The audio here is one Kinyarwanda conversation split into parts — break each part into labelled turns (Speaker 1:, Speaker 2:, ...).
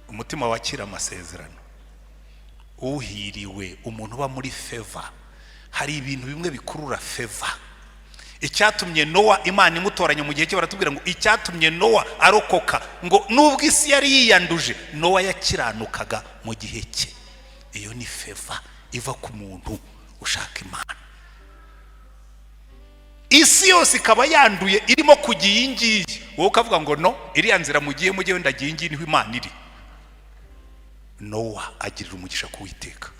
Speaker 1: umutima wakira amasezerano. Uhiriwe umuntu uba muri favor. Hari ibintu bimwe bikurura favor. Icyatumye Nowa Imana imutoranya mu gihe cye, baratubwira ngo icyatumye Nowa arokoka ngo nubwo isi yari yiyanduje, Nowa yakiranukaga mu gihe cye. Iyo ni favor iva ku muntu ushaka Imana. Isi yose ikaba yanduye irimo kugiye ingiye, wowe ukavuga ngo no, iriya nzira mugiye mujye ndagiye ingiye niho Imana iri. Nowa agirira umugisha kuwiteka.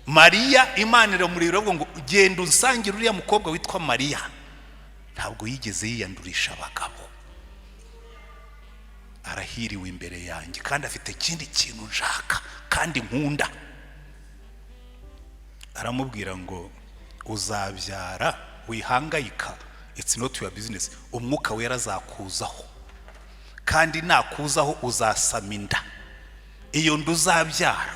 Speaker 1: Mariya Imana iramurira ngo genda unsangira uriya mukobwa witwa Mariya. Ntabwo yigeze yiyandurisha abagabo. Arahiriwe imbere yanjye kandi afite ikindi kintu nshaka kandi nkunda. Aramubwira ngo uzabyara wihangayika, it's not your business. Umwuka wera azakuzaho kandi nakuzaho uzasama inda. Iyo nda uzabyara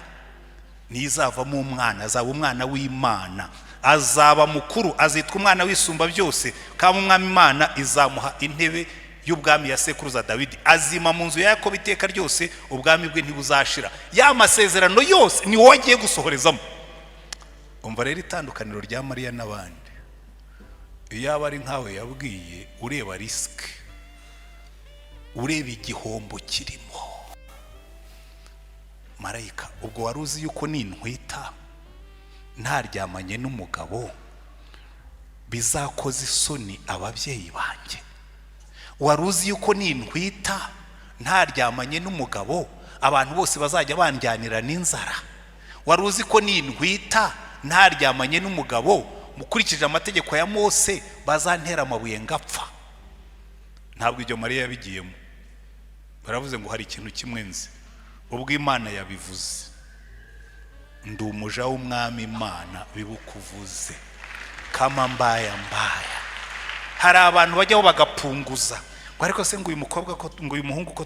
Speaker 1: nizavamo umwana, azaba umwana w'Imana, azaba mukuru, azitwa umwana w'isumba byose. Kandi umwami Imana izamuha intebe y'ubwami ya sekuruza Dawidi, azima mu nzu ya Yakobo iteka ryose, ubwami bwe ntibuzashira. Ya masezerano yose ni wowe agiye gusohorezamo. Umva rero itandukaniro rya Mariya n'abandi. Iyo aba ari nkawe yabwiye, ureba risk, ureba igihombo kirimo. Marayika, ubwo wari uzi yuko nintwita ntaryamanye n'umugabo bizakoza isoni ababyeyi banjye? Wari uzi yuko nintwita ntaryamanye n'umugabo abantu bose bazajya banjyanira n'inzara? Wari uzi ko nintwita ntaryamanye n'umugabo mukurikije amategeko ya Mose bazantera amabuye ngapfa? Ntabwo ibyo Mariya yabigiyemo. Baravuze ngo hari ikintu kimwe nzi, ubwo Imana yabivuze, ndi umuja w'umwami Imana bibukuvuze kama mbaya. Hari abantu bajyaho bagapunguza ngo ariko se ngo uyu mukobwa ko ngo uyu muhungu ko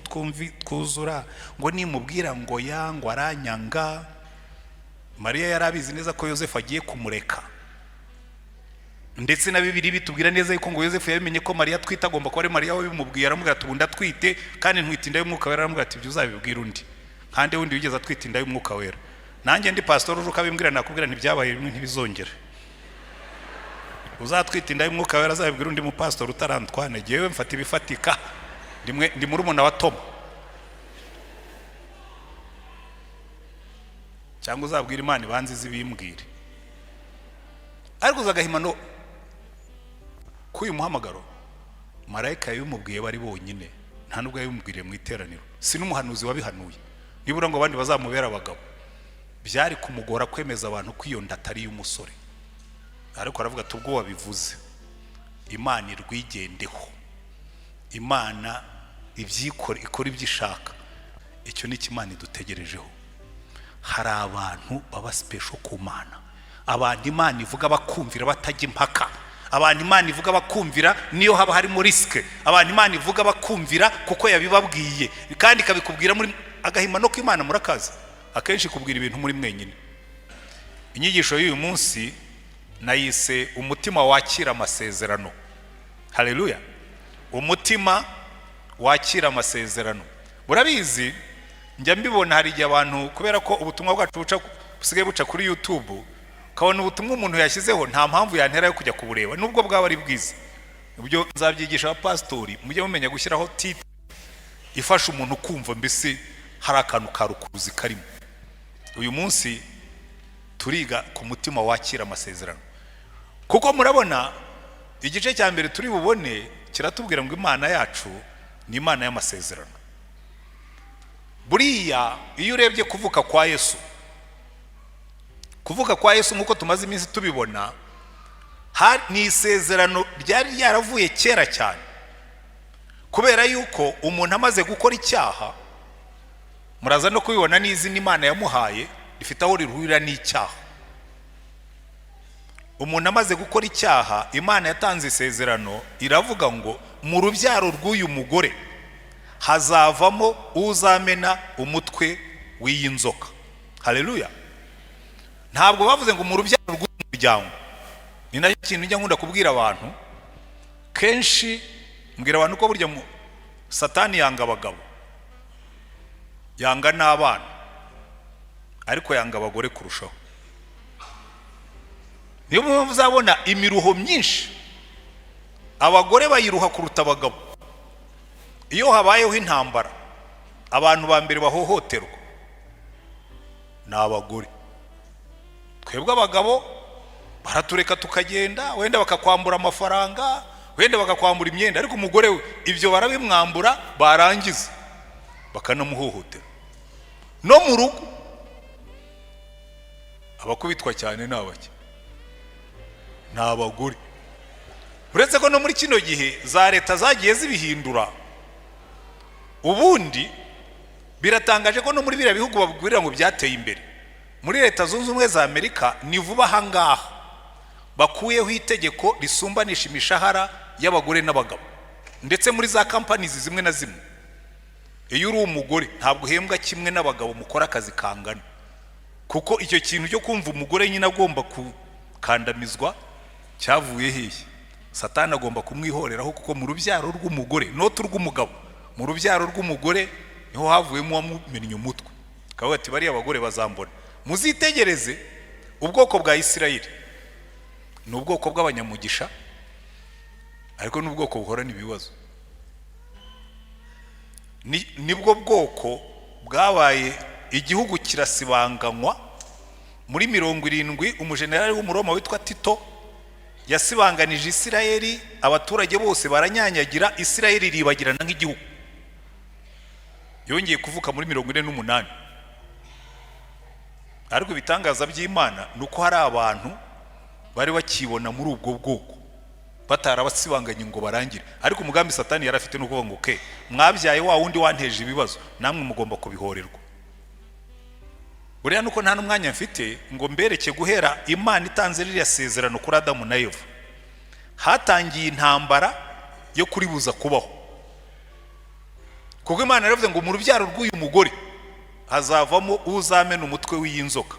Speaker 1: twuzura ngo nimubwira ngo ngo aranyanga. Mariya yarabizi neza ko Yosefu agiye kumureka, ndetse na Bibiliya bitubwira neza yuko ngo Yosefu yabimenye ko Mariya twita, agomba kuba ari Mariya wabimubwiye. Aramubwira ati ubundi twite kandi ntwite inda y'umwuka wera. Aramubwira ati ibyo uzabibwira undi, kandi wundi wigeze atwite inda y'umwuka wera. Nanjye ndi pastor uruka bimbwira nakubwira ntibyabaye bimwe ntibizongera. Uzatwite inda y'umwuka wera azabibwira undi mu pastor utari Antoine. Jewe mfata ibifatika, ndi muri umuna wa Tom. Cyangwa uzabwira Imana ibanzize ibimbwire. Ariko uzagahimano kuyu muhamagaro marayika yabimubwiye bari bonyine, nta nubwo yabimubwiriye mu iteraniro. Si n'umuhanuzi wabihanuye. Nibura ngo abandi bazamubera abagabo, byari kumugora kwemeza abantu ko iyo nda atari y'umusore. Ariko aravuga ati ubwo wabivuze, Imana irwigendeho, Imana ibyikora ikora ibyishaka. Icyo ni Imana idutegerejeho. Hari abantu baba special ku Mana, abantu Imana ivuga bakumvira batajya impaka, abantu Imana ivuga bakumvira niyo haba harimo risk, abantu Imana ivuga bakumvira kuko yabibabwiye kandi ikabikubwira muri agahima no kw'Imana. Murakaza akenshi kubwira ibintu muri mwenyine. Inyigisho y'uyu munsi nayise umutima wakira amasezerano. Haleluya. Umutima wakira amasezerano. Murabizi njya mbibona hari igihe abantu, kubera ko ubutumwa bwacu busigaye buca kuri YouTube, kabona ubutumwa umuntu yashyizeho nta mpamvu yantera yo kujya kubureba nubwo bwaba ari bwiza. Ibyo nzabyigisha abapastori, mujye mumenya gushyiraho titre ifasha umuntu kumva mbese hari akantu karukuruzi karimo. Uyu munsi turiga ku mutima wakira amasezerano, kuko murabona igice cya mbere turi bubone kiratubwira ngo Imana yacu ni Imana y'amasezerano. Buriya iyo urebye kuvuka kwa Yesu, nkuko tumaze iminsi tubibona, ni isezerano ryari ryaravuye kera cyane, kubera yuko umuntu amaze gukora icyaha, muraza no kubibona n'izina Imana yamuhaye rifite aho rihurira n'icyaha. Umuntu amaze gukora icyaha, Imana yatanze isezerano iravuga ngo mu rubyaro rw'uyu mugore hazavamo uzamena umutwe w'iyi nzoka. Haleluya. Ntabwo bavuze ngo mu rubyaro rw'umuryango. Ni nacyo kintu njya nkunda kubwira abantu kenshi, mbwira abantu ko burya Satani yanga abagabo. yanga n'abana ariko yanga abagore kurushaho. Niyo mpamvu uzabona imiruho myinshi abagore bayiruha kuruta abagabo. Iyo habayeho intambara abantu ba mbere bahohoterwa ni abagore. Twebwe abagabo baratureka tukagenda, wenda bakakwambura amafaranga, wenda bakakwambura imyenda, ariko umugore we ibyo barabimwambura barangiza bakanamuhohotera. No mu rugo abakubitwa cyane n'abake ni abagore. Uretse ko no muri kino gihe za leta zagiye zibihindura, ubundi biratangaje ko no muri biriya bihugu babwirira ngo byateye imbere. Muri leta zunze ubumwe za Amerika ni vuba ahangaha bakuyeho itegeko risumbanisha imishahara y'abagore n'abagabo, ndetse muri za companies zimwe na zimwe iyo uri umugore ntabwo uhembwa kimwe n'abagabo mukora akazi kangana, kuko icyo kintu cyo kumva umugore nyine agomba kukandamizwa cyavuye hehe. Satani agomba kumwihoreraho, kuko mu rubyaro rw'umugore noto rw'umugabo, mu rubyaro rw'umugore niho havuyemo wamumennye umutwe. Kavuga ati bari abagore bazambona. Muzitegereze ubwoko bwa Isirayeli ni ubwoko bw'abanyamugisha, ariko n'ubwoko buhorana ibibazo. Nibwo bwoko bwabaye igihugu kirasibanganywa muri 70. Umujenerali w'umuroma witwa Tito yasibanganije Isirayeli, abaturage bose baranyanyagira, Isirayeli ribagirana nk'igihugu. Yongeye kuvuka muri 48. Ariko ibitangaza by'Imana nuko hari abantu bari bakibona muri ubwo bwoko batarabasibanganye ngo barangire. Ariko umugambi Satani yarafite no kuvuga ngo mwabyaye wa wundi wanteje ibibazo, namwe mugomba kubihorerwa. Buriya nuko nta n'umwanya mfite ngo mbereke guhera Imana itanze ririya sezerano kuri Adamu na Eva, hatangiye intambara yo kuribuza kubaho. Kuko Imana yaravuze ngo mu rubyaro rw'uyu mugore hazavamo uzamena umutwe w'inzoka.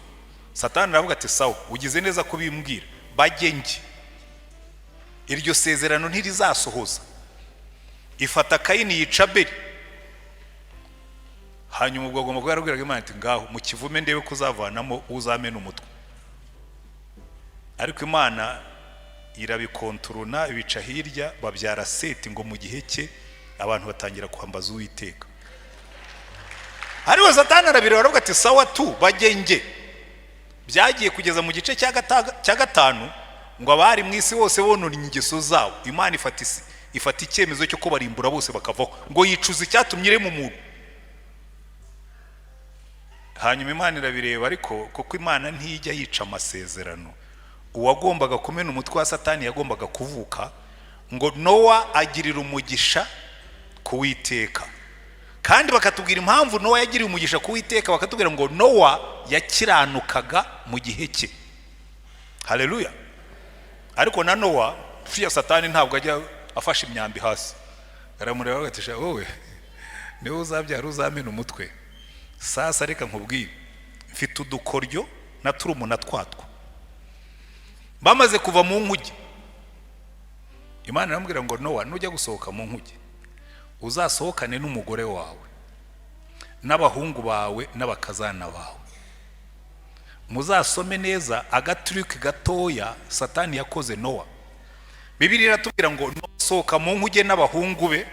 Speaker 1: Satani aravuga ati sawa, ugize neza kubimbwira, bagenge iryo sezerano ntirizasohoza. Ifata Kayini yica Abeli, hanyuma ubwo agomba kuba yarabwiraga Imana ati ngaho mu kivume ndebe kuzavanamo uzamena umutwe. Ariko Imana irabikontorona, ibica hirya, babyara Seti ngo mu gihe cye abantu batangira kwambaza Uwiteka. Ariko Satani arabireba aravuga ati sawa tu bagenge. Byagiye kugeza mu gice cya 5 ngo abari mu isi bose bonona ingeso zabo, Imana ifata icyemezo cyo ko barimbura bose bakavaho, ngo yicuza icyatumye irema umuntu. Hanyuma Imana irabireba, ariko kuko Imana ntijya yica amasezerano, uwagombaga kumena umutwe wa Satani yagombaga kuvuka, ngo Nowa agirira umugisha ku Uwiteka. Kandi bakatubwira impamvu Nowa yagiriye umugisha ku Uwiteka, bakatubwira ngo Nowa yakiranukaga mu gihe cye. Haleluya. Ariko na Nowa fiya Satani ntabwo ajya afashe imyambi hasi, aramureba agatisha wowe niwe uzabyara uzamena umutwe. Sasa reka nkubwire, mfite udukoryo na turumuna twatwo. Bamaze kuva mu nkuge, Imana iramubwira ngo Nowa nujya gusohoka mu nkuge uzasohokane n'umugore wawe n'abahungu bawe n'abakazana bawe. Muzasome neza agaturike gatoya Satani yakoze Nowa. Bibiliya iratubwira ngo sohoka mu nkuge n'abahungu be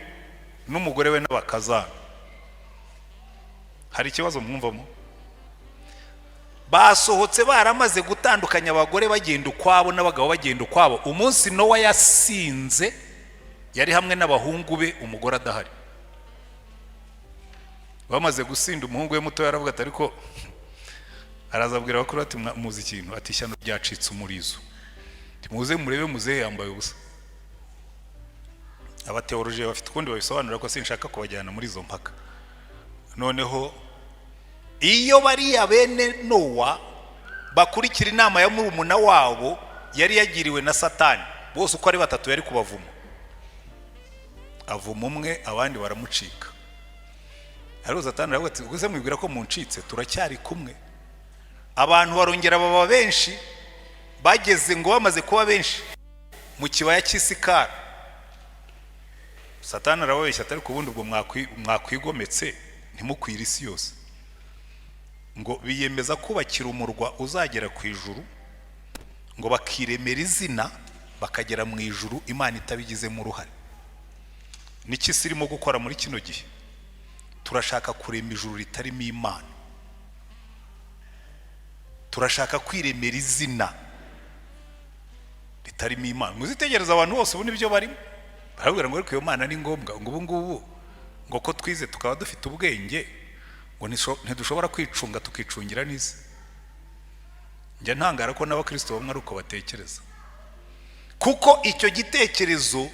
Speaker 1: n'umugore we n'abakazana. Hari ikibazo mwumvamo? Basohotse baramaze gutandukanya abagore bagenda ukwabo n'abagabo bagenda ukwabo. Umunsi Nowa yasinze yari hamwe n'abahungu be, umugore adahari. Bamaze gusinda umuhungu we muto yaravuga ati ariko arazabwira bakuru ati muzi ikintu, ati ishyano ryacitse umurizo, muze murebe muzehe yambaye ubusa. Abateolojiya bafite ukundi babisobanura ko sinshaka kubajyana muri izo mpaka. Noneho iyo bariya bene Nowa bakurikira inama ya murumuna wabo yari yagiriwe na Satani, bose uko ari 3 yari kubavuma. Avuma umwe abandi baramucika. Ariko Satani aravuga ati gusa mwibwira ko muncitse turacyari kumwe. Abantu barongera baba benshi, bageze ngo bamaze kuba benshi mu kibaya cy'Isikara. Satani arababeshya ati ariko ubundi ubwo mwakwigometse ntimukwire isi yose, ngo biyemeza kubakira umurwa uzagera ku ijuru, ngo bakiremera izina bakagera mu ijuru Imana itabigizemo uruhare. Niki sirimo gukora muri kino gihe? Turashaka kurema ijuru ritarimo Imana, turashaka kwiremera izina ritarimo Imana. Muzitegereza abantu bose ubu nibyo barimo, barabwira ngo ariko iyo Mana ni ngombwa, ngo ubu ngubu ngo ko twize tukaba dufite ubwenge ngo ntidushobora kwicunga tukicungira n'isi. Njya ntangara ko n'abakristo bamwe ari uko batekereza, kuko icyo gitekerezo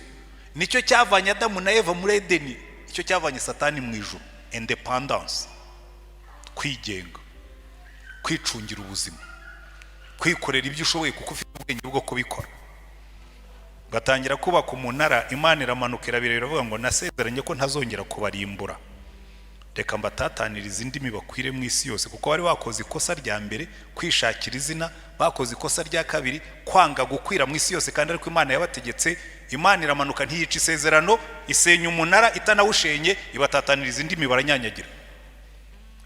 Speaker 1: nicyo cyavanye Adamu na Eva muri Edeni, icyo cyavanye Satani mu ijuru. Independence, kwigenga, kwicungira ubuzima, kwikorera ibyo ushoboye kuko ufite ubwenge bwo kubikora. Batangira kubaka umunara, Imana iramanuka irabireba iravuga ngo nasezeranye ko ntazongera kubarimbura, reka mbatataniriza indimi bakwire mu isi yose, kuko bari bakoze ikosa rya mbere kwishakira izina, bakoze ikosa rya kabiri kwanga gukwira mu isi yose, kandi ariko Imana yabategetse. Imana iramanuka ntiyica isezerano, isenya umunara itanawushenye, ibatataniriza indimi baranyanyagira.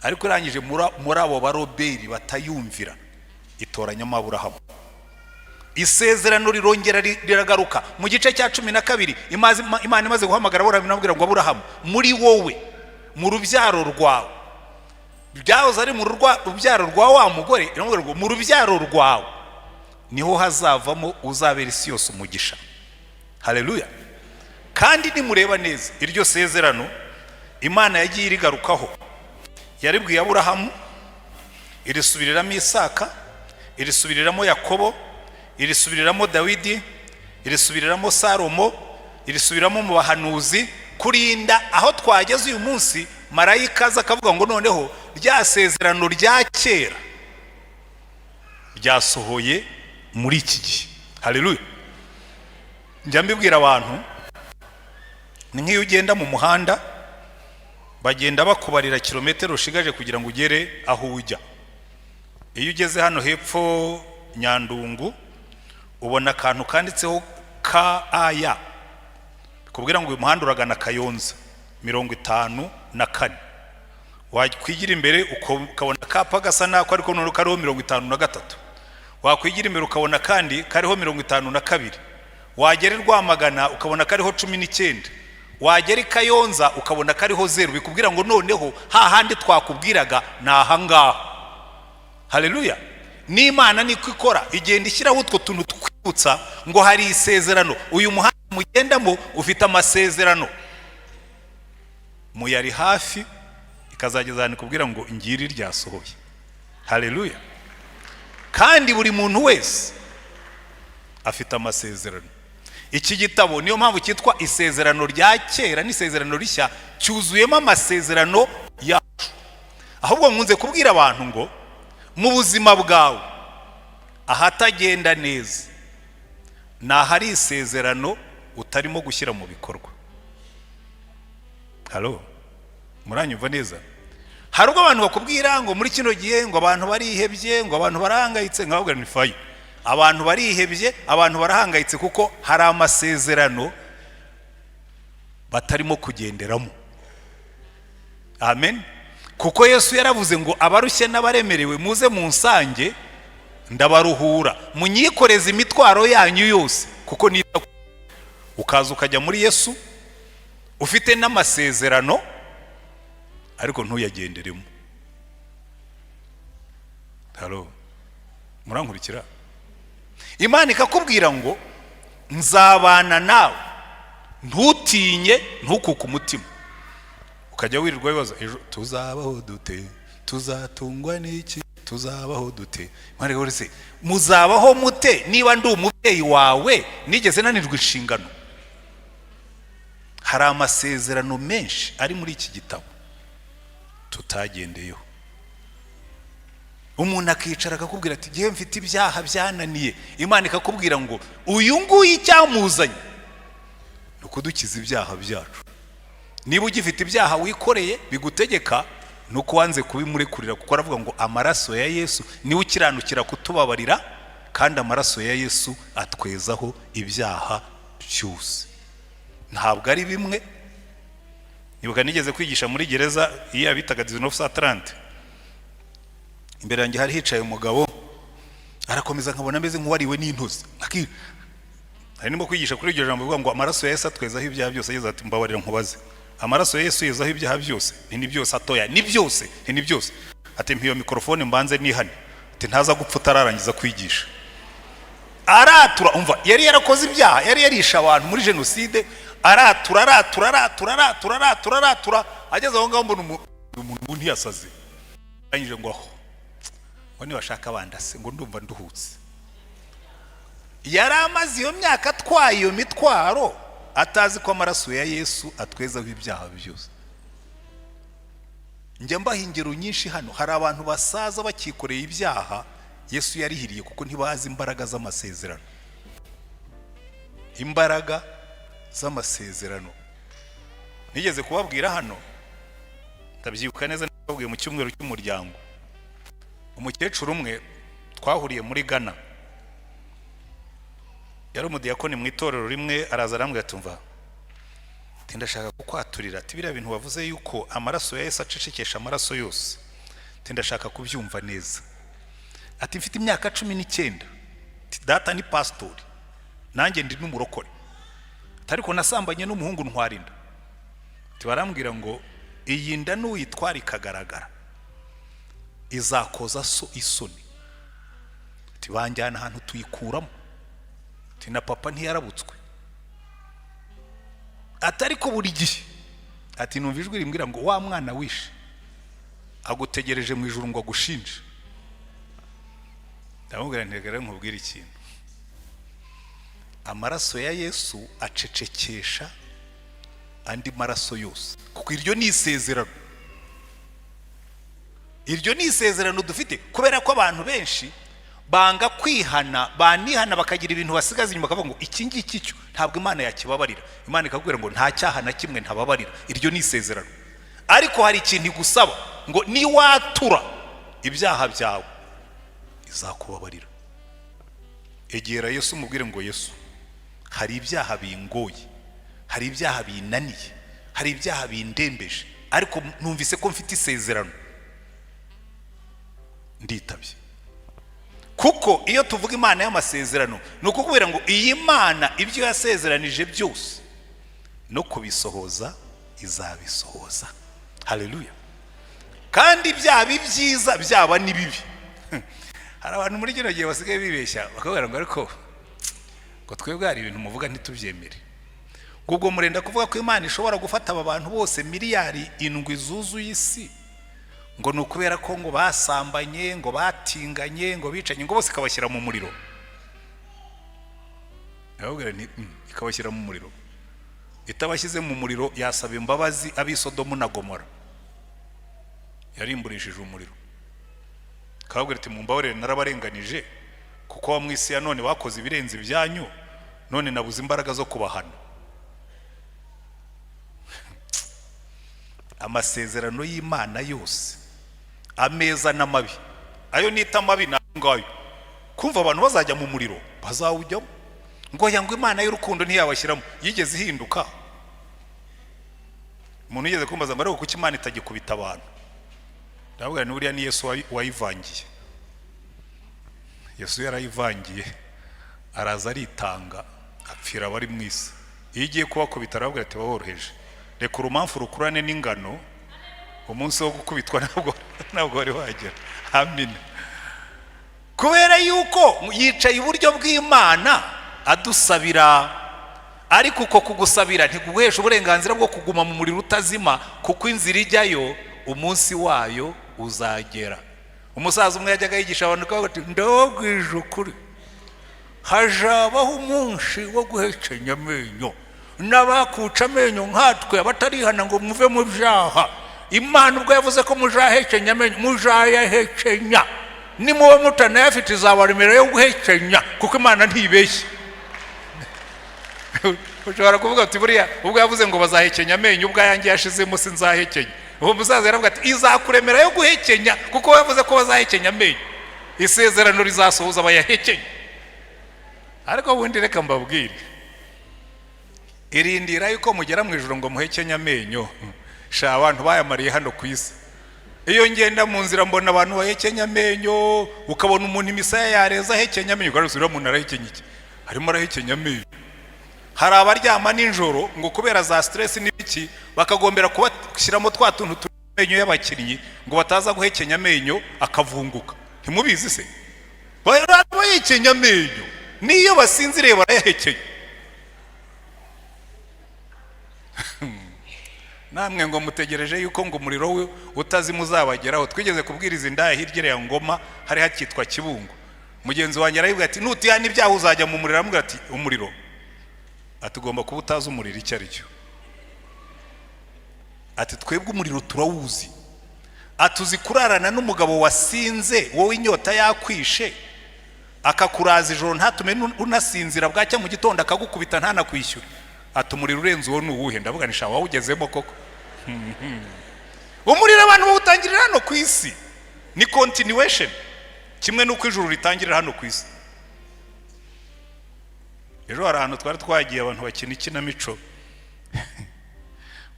Speaker 1: Ariko irangije muri abo baroberi batayumvira itoranyamo Aburahamu. Isezerano rirongera riragaruka mu gice cya 12. Imana imaze guhamagara Aburahamu inabwira ngo Aburahamu, muri wowe, mu rubyaro rwawe, byahoze ari mu rubyaro rwa wa mugore, inabwira ngo mu rubyaro rwawe niho hazavamo uzabera isi yose umugisha. Haleluya. Kandi nimureba neza iryo sezerano Imana yagiye irigarukaho, yaribwiye Aburahamu, irisubiriramo Isaka, irisubiriramo Yakobo, irisubiriramo Dawidi, irisubiriramo Salomo, irisubiramo mu bahanuzi, kurinda aho twageze uyu munsi marayika aza akavuga ngo noneho rya sezerano rya kera ryasohoye muri iki gihe. Haleluya. Njya mbibwira abantu, ni nk'iyo ugenda mu muhanda bagenda bakubarira kilometero ushigaje kugira ngo ugere aho ujya. Iyo ugeze hano hepfo Nyandungu ubona akantu kanditseho KAY, kubwira ngo uyu muhanda uragana Kayonza 54. Wakwigira imbere ukabona kapa gasa nako ariko none kariho 53. Wakwigira imbere ukabona kandi kariho 52. Wagera Rwamagana ukabona kariho 19. Wagera Kayonza ukabona kariho 0. Bikubwira ngo noneho hahandi twakubwiraga naha ngaha. Haleluya. N'Imana niko ikora, igenda ishyiraho utwo tuntu twibutsa ngo hari isezerano. Uyu muhanda mugendamo ufite amasezerano, muyari hafi ikazagezana kubwira ngo ingiri ryasohoye. Haleluya. Kandi buri muntu wese afite amasezerano. Iki gitabo niyo mpamvu cyitwa isezerano rya kera n'isezerano rishya, cyuzuyemo amasezerano yacu. Ahubwo nkunze kubwira abantu ngo mu buzima bwawe ahatagenda neza nahari isezerano utarimo gushyira mu bikorwa. Halo, muranyumva neza? Hari ubwo abantu bakubwira ngo muri kino gihe ngo abantu barihebye, ngo abantu barahangayitse, nkababwira ni fayi. Abantu barihebye, abantu barahangayitse kuko hari amasezerano batarimo kugenderamo. Amen. Kuko Yesu yaravuze ngo abarushye n'abaremerewe muze mu nsange ndabaruhura, munyikoreze imitwaro yanyu yose, kuko nita ukaza ukajya muri Yesu ufite n'amasezerano ariko ntuyagenderemo. Halo, murankurikira? Imana ikakubwira ngo nzabana nawe, ntutinye, ntukuke umutima. Ukajya wirirwa wibaza ejo tuzabaho dute, tuzatungwa n'iki, tuzabaho dute. Mare gorese muzabaho mute niba ndi umubyeyi wawe nigeze nanirwa inshingano? Hari amasezerano menshi ari muri iki gitabo tutagendeyeho. Umuntu akicara akakubwira ati gihe mfite ibyaha byananiye, Imana ikakubwira ngo uyu nguyu icyamuzanye nuko dukiza ibyaha byacu. Niba ugifite ibyaha wikoreye bigutegeka nuko wanze kubimurekurira, kuko aravuga ngo amaraso ya Yesu niwe ukiranukira kutubabarira, kandi amaraso ya Yesu atwezaho ibyaha byose. Ntabwo ari bimwe. nibuka nigeze kwigisha muri gereza iyo abitaga 19:30 imbere yanjye hari hicaye umugabo arakomeza nkabona ameze nk'uwariwe n'intuzi hari nimo kwigisha kuri iryo jambo bivuga ngo amaraso ya Yesu atwezaho ibyaha byose yeza ati mbabarira nkubaze amaraso ya Yesu yezaho ibyaha byose ni byose atoya ni byose ni byose ati mpiyo mikrofone mbanze nihane ati ntaza gupfa utararangiza kwigisha aratura umva yari yarakoze ibyaha yari yarisha abantu muri genocide aratura ageze aho ngaho mbona umuntu ntiyasaze arangije ngo aho ngo nibashaka bandase ngo ndumva nduhutse yari amaze iyo myaka atwaye iyo mitwaro atazi ko amaraso ya Yesu atwezaho ibyaha byose. Njye mbaha ingero nyinshi hano hari abantu basaza bakikoreye ibyaha Yesu yarihiriye kuko ntibazi imbaraga z'amasezerano. Imbaraga z'amasezerano nigeze kubabwira hano ndabyibuka neza nababwiye mu cyumweru cy'umuryango. Umukecuru umwe twahuriye muri Ghana yari umudiyakoni mu itorero rimwe araza arambwira tumva tindashaka kukwaturira ati biriya bintu wavuze yuko amaraso ya Yesu acecekesha amaraso yose tindashaka kubyumva neza ati mfite imyaka 19 data ni pastor nanjye ndi n'umurokore ariko nasambanye n'umuhungu ntwarinda tibarambwira ngo iyi nda n'uyitwara ikagaragara izakoza so isoni tibanjyana ahantu tuyikuramo tina papa ntiyarabutswe atari ko buri gihe ati numva ijwi rimbwira ngo wa mwana wishe agutegereje mu ijuru ngo agushinje. Ndamubwira ntegera nkubwira ikintu amaraso ya Yesu acecekesha andi maraso yose kuko iryo ni isezerano. Iryo ni isezerano dufite kubera ko abantu benshi banga kwihana banihana bakagira ibintu basigaza inyuma bakavuga ngo iki ngiki cyo ntabwo Imana yakibabarira. Imana ikakubwira ngo nta cyaha na kimwe ntababarira. Iryo ni isezerano ariko hari ikintu igusaba ngo ni watura ibyaha byawe izakubabarira. Egera Yesu umubwire ngo Yesu hari ibyaha bingoye hari ibyaha binaniye hari ibyaha bindembeje ariko numvise ko mfite isezerano nditabye. Kuko iyo tuvuga Imana y'amasezerano nuko kubera ngo iyi Imana ibyo yasezeranije byose no kubisohoza izabisohoza. Haleluya. Kandi byaba ibyiza byaba nibibi. Hari abantu muri kino gihe basigaye bibeshya bakabwira ngo ariko ko twebwe hari ibintu muvuga ntitubyemere. Ubwo murenda kuvuga ko Imana ishobora gufata aba bantu bose miliyari 7 zuzuye isi ngo nukubera ko ngo basambanye ngo batinganye ngo bicanye ngo bose kabashyira mu muriro. Ahubwo ni ikabashyira mu muriro. Itabashyize mu muriro yasaba imbabazi abisodomu na Gomora yarimburishije umuriro. Kababwira ati mumbabarire narabarenganije kuko wa mwisi ya none bakoze ibirenze ibyanyu none nabuze imbaraga zo kubahana. Amasezerano y'Imana yose ameza n'amabi ayo nita mabi nangayo kumva abantu bazajya mu muriro bazawujyamo ngo yango Imana y'urukundo ntiyabashyiramo yigeze ihinduka. Umuntu yigeze kumbaza ngo kuki Imana itagikubita abantu. Ndabwira ni uriya ni Yesu wayivangiye. Yesu yarayivangiye araza aritanga apfira bari mwisi. Iyo igiye kubakubita arabwira ati baworoheje reka urumamfu rukurane n'ingano umunsi wo gukubitwa ntabwo wari wagera. Amen. Kubera yuko yicaye iburyo bw'Imana adusabira ariko uko kugusabira ntiguhesha uburenganzira bwo kuguma mu muriro utazima kuko inzira ijyayo umunsi wayo uzagera. Umusaza umwe yajyaga yigisha abantu ko ati ndababwije ukuri hajabaho umunsi wo guhekenya amenyo n'abakuca amenyo nkatwe abatarihana ngo muve mu byaha. Imana ubwo yavuze ko mujahekenya amenyo mujayahekenya nimuwe mutanayafite izabaremera yo guhekenya kuko Imana ntibeshye. Ushobora kuvuga ati buriya ubwo yavuze ngo bazahekenya amenyo ubwo yanjye yashizemo sinzahekenya. Uwo musaza yaravuga ati izakuremera yo guhekenya kuko yavuze ko bazahekenya amenyo isezerano rizasohoza abayahekenya. Ariko ubundi reka mbabwire irindira yuko mugera mu ijuru ngo muhekenya amenyo sha abantu bayamariye hano ku isi. Iyo ngenda mu nzira mbona abantu bahekenya amenyo, ukabona umuntu imisaya yareza ahekenya amenyo, ugarusubira umuntu arahekenya iki, harimo arahekenya amenyo. Hari abaryama ninjoro ngo kubera za stress n'ibiki bakagombera kubashyiramo twa tuntu tumenyo y'abakinnyi ngo bataza guhekenya amenyo akavunguka. Ntimubizi se? Bahekenya amenyo niyo basinziriye barayahekenya. Namwe ngo mutegereje yuko ngo umuriro we utazima uzabageraho. Twigeze kubwiriza indaya hirya ya Ngoma hari hakitwa Kibungo. Mugenzi wanjye aravuga ati nutiyana ibyaha uzajya mu muriro. Aramubwira ati umuriro atugomba kuba utazi umuriro icyo ari cyo. Ati twebwe umuriro turawuzi. Atuzi kurarana n'umugabo wasinze wowe inyota yakwishe akakuraza ijoro ntatume unasinzira bwacya mu gitondo akagukubita ntanakwishyura. Ati umuriro urenze uwo n'uwuhe? Ndavuga nisha wawugezemo koko. Umuriro abantu bawutangirira hano ku isi ni continuation, kimwe n'uko ijuru ritangirira hano ku isi. Ejo hari ahantu twari twagiye abantu bakina ikinamico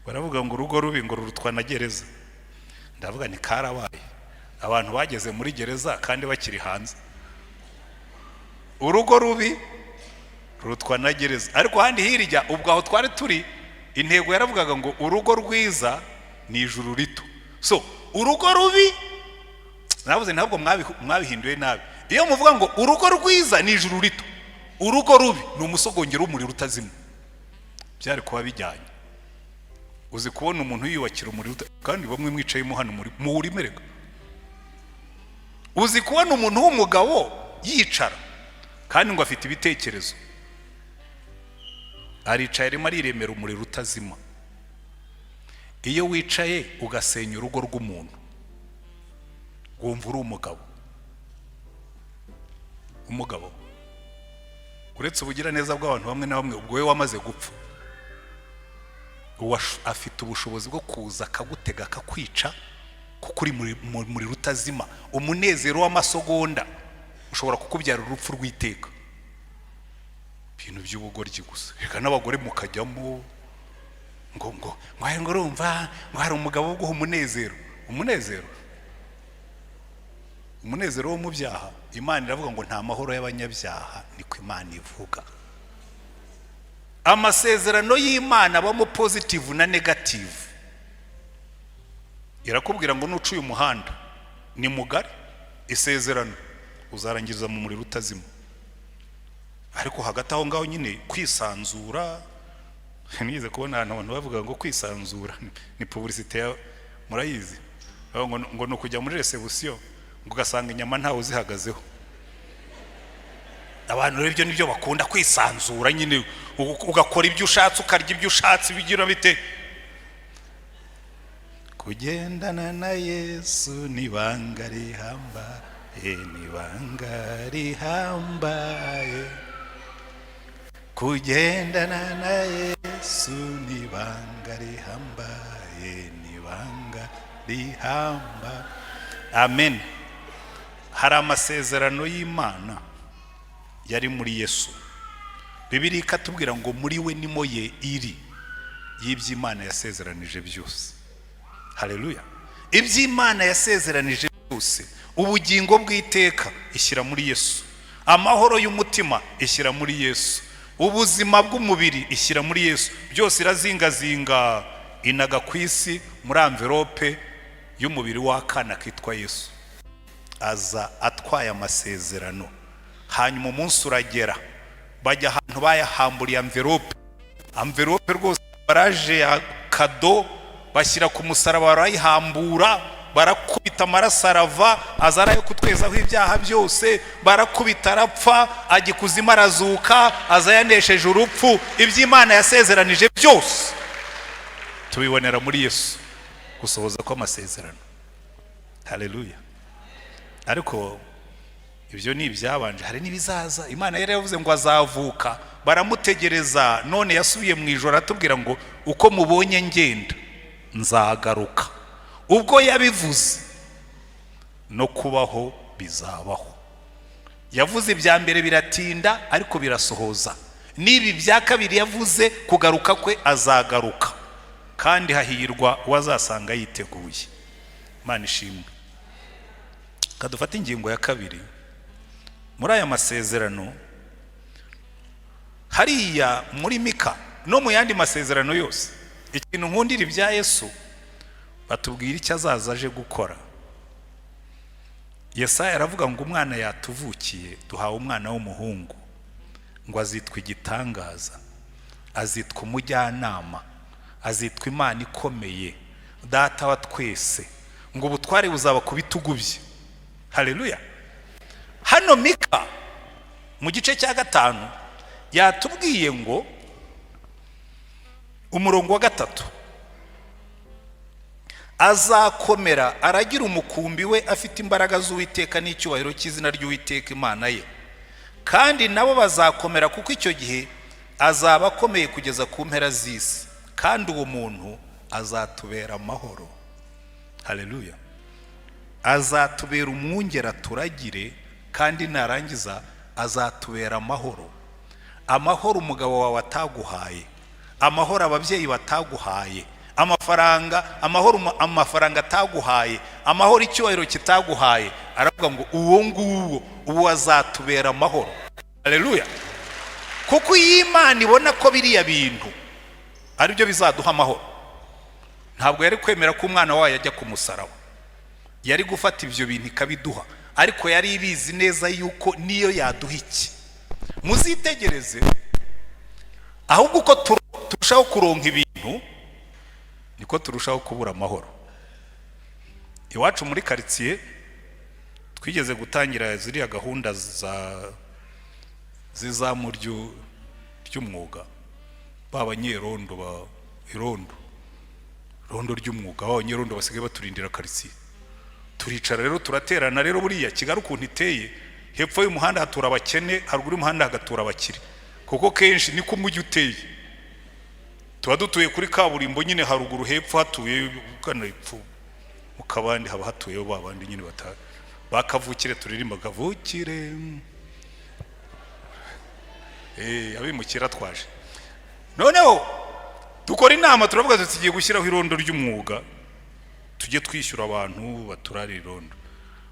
Speaker 1: baravuga ngo urugo rubi ngo rurutwa na gereza. Ndavuga ni karabaye, abantu bageze muri gereza kandi bakiri hanze. Urugo rubi rurutwa na gereza. Ariko handi hirya ubwo aho twari turi intego yaravugaga ngo urugo rwiza ni ijuru rito. So urugo rubi navuze ntabwo mwabihinduye nabi. Iyo muvuga ngo urugo rwiza ni ijuru rito, urugo rubi ni umusogongero w'umuriro utazima, byari kuba bijyanye. Uzi kubona umuntu yiyubakira umuriro kandi bamwe mwicayemo hano mu urimerega. Uzi kubona umuntu w'umugabo yicara kandi ngo afite ibitekerezo, aricaye arimo ariremera umuriro utazima. Iyo wicaye ugasenya urugo rw'umuntu wumva uri umugabo uretse ubugira neza bw'abantu bamwe na bamwe, ubwo we wamaze gupfa afite ubushobozi bwo kuza akagutega akakwica kuko uri muri rutazima. Umunezero w'amasogonda ushobora kukubyara urupfu rw'iteka. Ibintu by'ubugoryi gusa. Reka n'abagore mukajyamo ngo urumva ngo hari umugabo wo guha umunezero wo mu byaha. Imana iravuga ngo nta mahoro y'abanyabyaha, niko Imana ivuga. Amasezerano y'Imana abamo positive na negative. Irakubwira ngo nucuye umuhanda ni mugari, isezerano uzarangiriza mu muriro utazima. Ariko hagati aho ngaho nyine kwisanzura, nize kubona abantu bavuga ngo kwisanzura ni publicité murayizi. Ngo no kujya muri reception ngo gasanga inyama ntawe uzihagazeho. Abantu rero ibyo nibyo bakunda, kwisanzura nyine ugakora ibyo ushatse ukarya ibyo ushatse bigira bite. Kugendana na Yesu ni banga rihambaye, ni banga rihambaye. Kugendana na Yesu ni banga rihambaye, ni banga rihambaye. Amen. Hari amasezerano y'Imana yari muri Yesu. Bibiliya ikatubwira ngo muri we nimo ye iri y'iby'Imana yasezeranije byose. Haleluya. Iby'Imana yasezeranije byose, ubugingo bw'iteka ishyira muri Yesu, amahoro y'umutima ishyira muri Yesu, ubuzima bw'umubiri ishyira muri Yesu. Byose irazingazinga inaga ku isi muri envelope y'umubiri w'akana kitwa Yesu. Aza atwaye amasezerano. Hanyuma umunsi uragera bajya ahantu bayahamburiye envelope rwose baraje ya kado bashyira ku musaraba barayihambura, barakubita amaraso arava, azara yo kutwezaho ibyaha byose, barakubita arapfa, ajya kuzima arazuka, aza yanesheje urupfu. Iby'Imana yasezeranije byose tubibonera muri Yesu, gusohoza kw'amasezerano. Haleluya. Ariko ibyo ni ibyabanje, hari n'ibizaza. Imana yari yavuze ngo azavuka, baramutegereza. None yasubiye mu ijoro atubwira ngo uko mubonye ngenda nzagaruka. Ubwo yabivuze no kubaho bizabaho. Yavuze ibya mbere biratinda ariko birasohoza. Nibi bya kabiri yavuze kugaruka kwe azagaruka. kandi hahirwa uwazasanga yiteguye. Imana ishimwe. Kadufata ingingo ya kabiri muri aya masezerano. Hariya muri Mika no mu yandi masezerano yose, ikintu nkundira ibya Yesu batubwira icyo azaza aje gukora. Yesaya aravuga ngo umwana yatuvukiye, duhawe umwana w'umuhungu, ngo azitwa igitangaza, azitwa umujyanama, azitwa Imana ikomeye, data wa twese, ngo ubutware buzaba ku bitugu bye. Haleluya. Hano Mika mu gice cya 5 yatubwiye ngo umurongo wa 3, azakomera aragira umukumbi we afite imbaraga z'Uwiteka n'icyubahiro cy'izina ry'Uwiteka Imana ye, kandi nabo bazakomera kuko icyo gihe azaba akomeye kugeza ku mpera z'isi, kandi uwo muntu azatubera amahoro. Haleluya. Azatubera umwungera turagire, kandi narangiza azatubera amahoro. Amahoro umugabo wawe ataguhaye, amahoro ababyeyi bataguhaye, amafaranga, amahoro amafaranga ataguhaye, amahoro icyubahiro kitaguhaye, aravuga ngo uwo nguwo uwo azatubera amahoro. Haleluya. Kuko Imana ibona ko biriya bintu ari byo bizaduha amahoro, ntabwo yari kwemera ko umwana wayo ajya ku musaraba. Yari gufata ibyo bintu ikabiduha, ariko yari ibizi neza yuko niyo yaduha iki. Muzitegereze, ahubwo uko turushaho kuronka ibintu niko turushaho kubura amahoro. Iwacu muri quartier twigeze gutangira ziriya gahunda zizamu ry'umwuga, b'abanyerondo ba rondo ry'umwuga, abanyerondo basigaye baturindira quartier. Turicara rero turaterana rero, buriya Kigali ukuntu iteye, hepfo y'umuhanda hatura abakene, haruguru y'umuhanda hagatura abakire, kuko kenshi niko umujyi uteye. Tuba dutuye kuri kaburimbo nyine, haruguru hepfo hatuye ugana hepfo mu kabandi haba hatuyeho babandi nyine bakavukire, turirimba kavukire, abimukira twaje. Noneho dukora inama, turavuga tugiye gushyiraho irondo ry'umwuga, tujye twishyura abantu baturara irondo.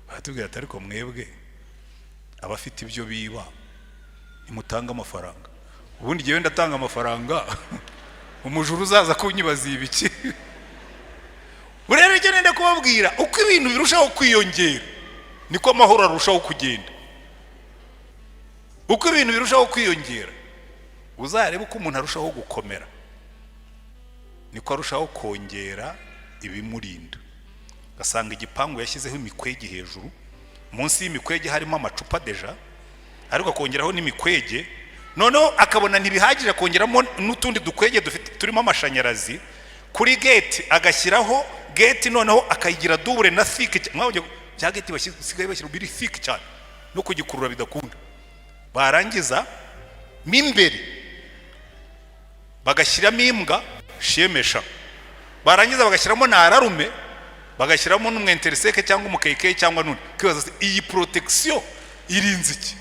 Speaker 1: Batubwira ati ariko mwebwe abafite ibyo biba imutanga amafaranga. Ubundi gihe ndatanga amafaranga umujuru uzaza kunyibaza ibiki. Urebe icyo nenda kubabwira, uko ibintu birushaho kwiyongera niko amahoro arushaho kugenda. Uko ibintu birushaho kwiyongera, uzarebe uko umuntu arushaho gukomera, niko arushaho kongera ibimurinda. Gasanga igipangu yashyizeho imikwege hejuru, munsi y'imikwege harimo amacupa deja, ariko akongeraho n'imikwege. Noneho akabona ntibihagije, akongeramo n'utundi dukwege dufite turimo amashanyarazi. Kuri gate agashyiraho gate, noneho akayigira double na thick. Mwabonye bya gate basigaye bashyira biri thick cyane, no kugikurura bidakunda. Barangiza mimbere bagashyiramo imbwa shemesha, barangiza bagashyiramo na ararume, bagashyiramo n'umwenteriseke cyangwa umukeke cyangwa none. Kwibaza iyi protection irinze iki?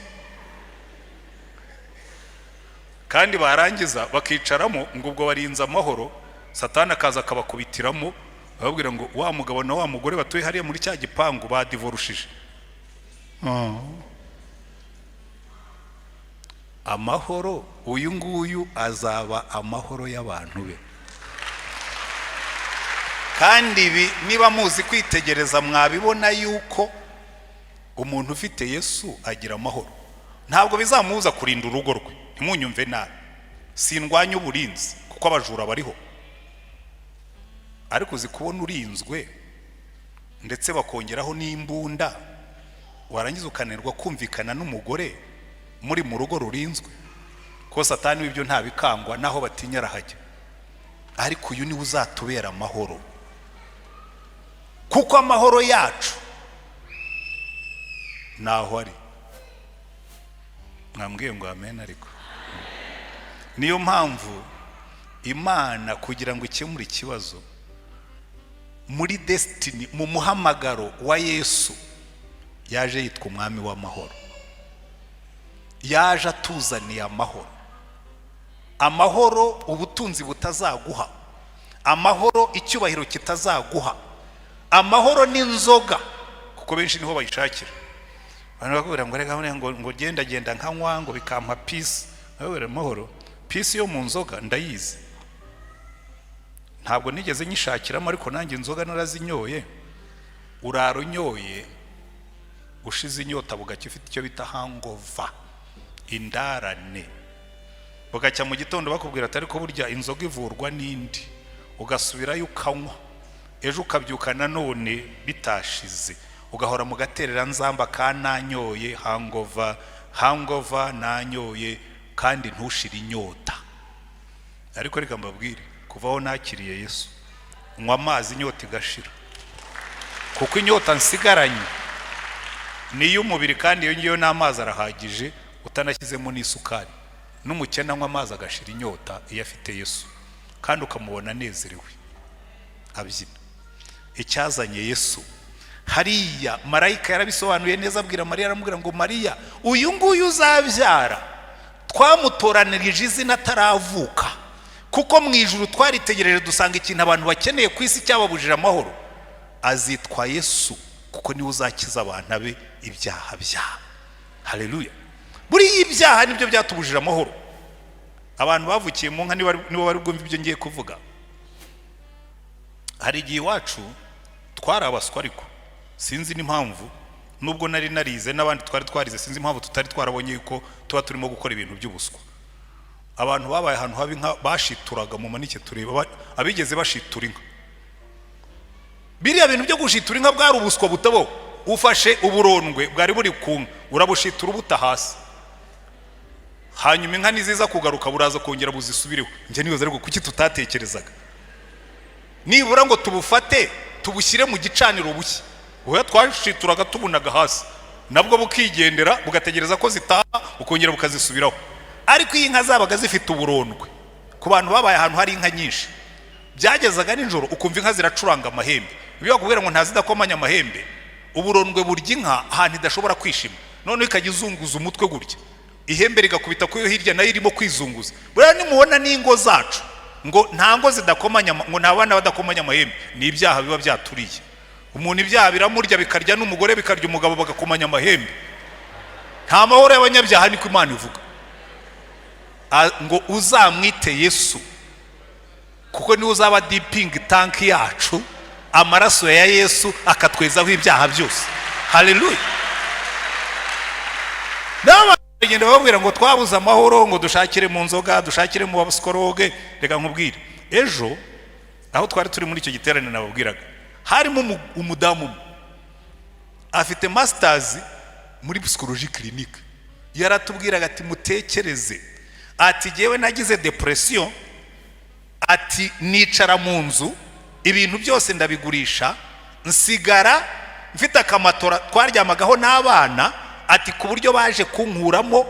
Speaker 1: Kandi barangiza bakicaramo ngo ubwo barinze amahoro, Satani akaza akabakubitiramo, bababwira ngo wa mugabo na wa mugore batuye hariya muri cya gipangu badivorushije. Amahoro uyu nguyu azaba amahoro y'abantu be. Kandi ibi niba muzi kwitegereza mwabibona yuko umuntu ufite Yesu agira amahoro. Ntabwo bizamuza kurinda urugo rwe, ntimunyumve nabi, sindwanya uburinzi kuko abajura bariho, ariko uzi kubona urinzwe ndetse bakongeraho n'imbunda, warangiza ukanirwa kumvikana n'umugore muri mu rugo rurinzwe. Ko Satani w'ibyo ntabikangwa naho batinya arahajya, ariko uyu ni uzatubera amahoro. Kuko amahoro yacu naho ari. Mwambwiye ngo amen. Ariko niyo mpamvu Imana kugira ngo ikemure ikibazo muri destiny, mu muhamagaro wa Yesu, yaje yitwa umwami w'amahoro. Yaje atuzaniye amahoro. Amahoro ubutunzi butazaguha, amahoro icyubahiro kitazaguha, amahoro n'inzoga kuko benshi niho bayishakira. Abantu bakubwira ngo rega ngo genda nkanywa ngo bikampa peace. Abere amahoro, peace yo mu nzoga ndayizi, ntabwo nigeze nyishakiramo, ariko nanjye inzoga narazinyoye. Urarunyoye ushize inyota bugacya ufite icyo bita hangover, indarane. Bugacya mu gitondo bakubwira ati ariko burya inzoga ivurwa n'indi, ugasubirayo ukanywa, ejo ukabyuka nanone bitashize, ugahora mu gaterera nzamba ka nanyoye, hangover nanyoye, kandi ntushire inyota. Ariko reka mbabwire, kuvaho nakiriye Yesu nywa amazi inyota igashira, kuko inyota nsigaranye niyo umubiri, kandi iyo ngiyo n'amazi arahagije utanashyizemo n'isukari. N'umukene anywa amazi agashira inyota iyo afite Yesu, kandi ukamubona anezerewe abyina. Icyazanye Yesu hariya, marayika yarabisobanuye neza, abwira Mariya, aramubwira ngo Mariya, uyu nguyu uzabyara twamutoranirije izina ataravuka, kuko mu ijuru twaritegereje dusanga ikintu abantu bakeneye ku isi cyababujije amahoro, azitwa Yesu, kuko niwe uzakiza abantu abe ibyaha byabo. Haleluya. Buri ibyaha nibyo byatubujije amahoro. Abantu bavukiye mu nka nibo bari bwumva ibyo ngiye kuvuga. Hari igihe iwacu twarabaswa, ariko sinzi n'impamvu, nubwo nari narize n'abandi twarize, sinzi impamvu tutari twarabonye yuko tuba turimo gukora ibintu by'ubuswa. Abantu babaye ahantu habi nka bashituraga mu manike tureba, abigeze bashitura inka. Biriya bintu byo gushitura inka bwari ubuswa butabo. Ufashe uburondwe bwari buri kunka, urabushitura ubuta hasi, hanyuma inka niziza kugaruka buraza kongera buzisubireho. Nje nibaza ariko kuki tutatekerezaga nibura ngo tubufate tubushyire mu gicaniro bushya. Oya, twashituraga tubunaga hasi, nabwo bukigendera bugategereza ko zitaha, ukongera bukazisubiraho. Ariko iyi nka zabaga zifite uburondwe, ku bantu babaye ahantu hari inka nyinshi, byagezaga nijoro ukumva inka ziracuranga amahembe. Biba kubera ngo ntazidakomanya amahembe, uburondwe burya inka ahantu idashobora kwishima, none ikajya izunguza umutwe gutya, ihembe rigakubita kuyo hirya nayo irimo kwizunguza. Buriya nimubona n'ingo zacu ngo nta ngo zidakomanya, ngo nta bana badakomanya amahembe, ni ibyaha biba byaturiye. Umuntu ibyaha biramurya, bikarya n'umugore, bikarya umugabo, bagakomanya amahembe. Nta mahoro y'abanyabyaha, niko Imana ivuga. Ngo uzamwite Yesu, kuko niwe uzaba diping tank yacu, amaraso ya Yesu akatwezaho ibyaha byose. Haleluya. Bagenda babwira ngo twabuze amahoro, ngo dushakire mu nzoga, dushakire mu basikoroge. Reka nkubwire, ejo aho twari turi muri icyo giterane nababwiraga, harimo umudamu afite masters muri psychologie clinique. Yaratubwiraga ati mutekereze, ati jewe nagize depression, ati nicara mu nzu, ibintu byose ndabigurisha, nsigara mfite akamatora twaryamagaho n'abana, ati ku buryo baje kunkuramo.